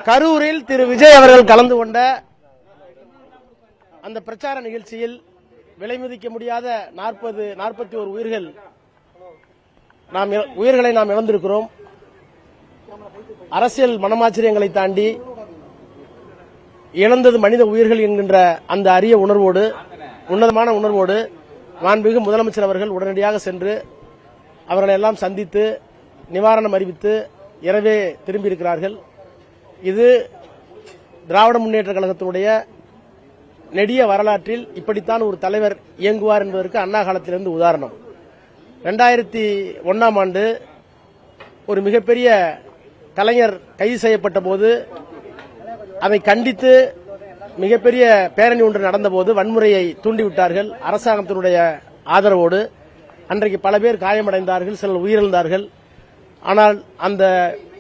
கரூரில் திரு விஜய் அவர்கள் கலந்து கொண்ட அந்த பிரச்சார நிகழ்ச்சியில் விலை மதிக்க முடியாத 41 உயிர்களை நாம் இழந்திருக்கிறோம். அரசியல் மனமாச்சரியங்களை தாண்டி இழந்தது மனித உயிர்கள் என்கின்ற அந்த அரிய உணர்வோடு, உன்னதமான உணர்வோடு மாண்புமிகு முதலமைச்சர் அவர்கள் உடனடியாக சென்று அவர்களை எல்லாம் சந்தித்து நிவாரணம் அறிவித்து இரவே திரும்பியிருக்கிறார்கள். இது திராவிட முன்னேற்ற கழகத்தினுடைய நெடிய வரலாற்றில் இப்படித்தான் ஒரு தலைவர் இயங்குவார் என்பதற்கு அண்ணா காலத்திலிருந்து உதாரணம். 2001ஆம் ஆண்டு ஒரு மிகப்பெரிய கலைஞர் கைது செய்யப்பட்ட போது அதை கண்டித்து மிகப்பெரிய பேரணி ஒன்று நடந்தபோது வன்முறையை தூண்டிவிட்டார்கள் அரசாங்கத்தினுடைய ஆதரவோடு. அன்றைக்கு பல பேர் காயமடைந்தார்கள், சிலர் உயிரிழந்தார்கள். ஆனால் அந்த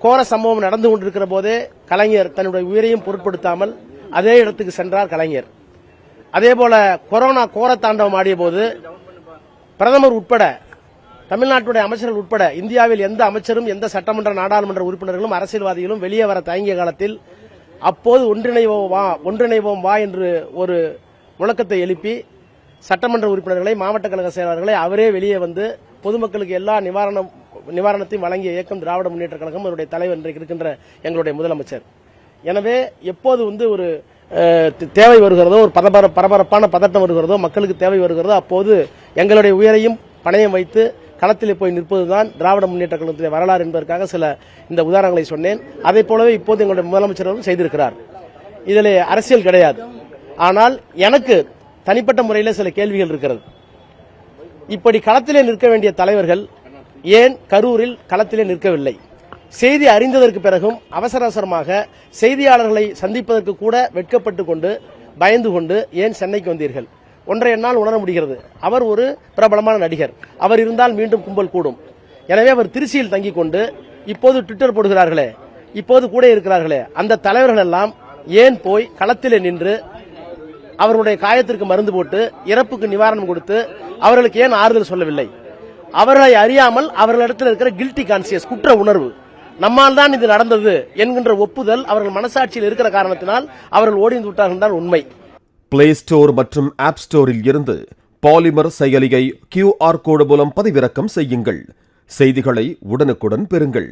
கோர சம்பவம் நடந்து கொண்டிருக்கிற போதே கலைஞர் தன்னுடைய உயிரையும் பொருட்படுத்தாமல் அதே இடத்துக்கு சென்றார் கலைஞர். அதேபோல கொரோனா கோர தாண்டவம் ஆடிய போது பிரதமர் உட்பட, தமிழ்நாட்டுடைய அமைச்சர்கள் உட்பட இந்தியாவில் எந்த அமைச்சரும் எந்த சட்டமன்ற நாடாளுமன்ற உறுப்பினர்களும் அரசியல்வாதிகளும் வெளியே வர தயங்கிய காலத்தில் அப்போது ஒன்றிணைவோம் வா என்று ஒரு முழக்கத்தை எழுப்பி சட்டமன்ற உறுப்பினர்களை, மாவட்ட கழக செயலாளர்களை அவரே வெளியே வந்து பொதுமக்களுக்கு எல்லா நிவாரணத்தையும் வழங்கிய இயக்கம் திராவிட முன்னேற்ற கழகம். அவருடைய தலைவர் இன்றைக்கு இருக்கின்ற எங்களுடைய முதலமைச்சர். எனவே எப்போது ஒரு தேவை வருகிறதோ, ஒரு பரபரப்பான பதட்டம் வருகிறதோ, மக்களுக்கு தேவை வருகிறதோ அப்போது எங்களுடைய உயிரையும் பணயம் வைத்து களத்திலே போய் நிற்பதுதான் திராவிட முன்னேற்ற கழகத்திலே வரலாறு என்பதற்காக சில இந்த உதாரணங்களை சொன்னேன். அதை போலவே இப்போது எங்களுடைய முதலமைச்சர் செய்திருக்கிறார். இதிலே அரசியல் கிடையாது. ஆனால் எனக்கு தனிப்பட்ட முறையில் சில கேள்விகள் இருக்கிறது. இப்படி களத்திலே நிற்க வேண்டிய தலைவர்கள் ஏன் கரூரில் களத்திலே நிற்கவில்லை? செய்தி அறிந்ததற்கு பிறகும் அவசர அவசரமாக செய்தியாளர்களை சந்திப்பதற்கு கூட வெட்கப்பட்டுக் கொண்டு பயந்து கொண்டு ஏன் சென்னைக்கு வந்தீர்கள்? ஒன்றை என்னால் உணர முடிகிறது. அவர் ஒரு பிரபலமான நடிகர். அவர் இருந்தால் மீண்டும் கும்பல் கூடும். எனவே அவர் திருச்சியில் தங்கிக் கொண்டு இப்போது ட்விட்டர் போடுகிறார்களே, இப்போது கூட இருக்கிறார்களே, அந்த தலைவர்கள் எல்லாம் ஏன் போய் களத்திலே நின்று அவர்களுடைய காயத்திற்கு மருந்து போட்டு இறப்புக்கு நிவாரணம் கொடுத்து அவர்களுக்கு ஏன் ஆறுதல் சொல்லவில்லை? அவர்களை அறியாமல் அவர்களிடத்தில் இருக்கிற கில்ட்டி கான்சியஸ், குற்ற உணர்வு, நம்மால் தான் இது நடந்தது என்கின்ற ஒப்புதல் அவர்கள் மனசாட்சியில் இருக்கிற காரணத்தினால் அவர்கள் ஓடிந்து விட்டார்கள் தான் உண்மை. பிளே ஸ்டோர் மற்றும் ஆப் ஸ்டோரில் இருந்து பாலிமர் செயலியை QR கோடு மூலம் பதிவிறக்கம் செய்யுங்கள். செய்திகளை உடனுக்குடன் பெறுங்கள்.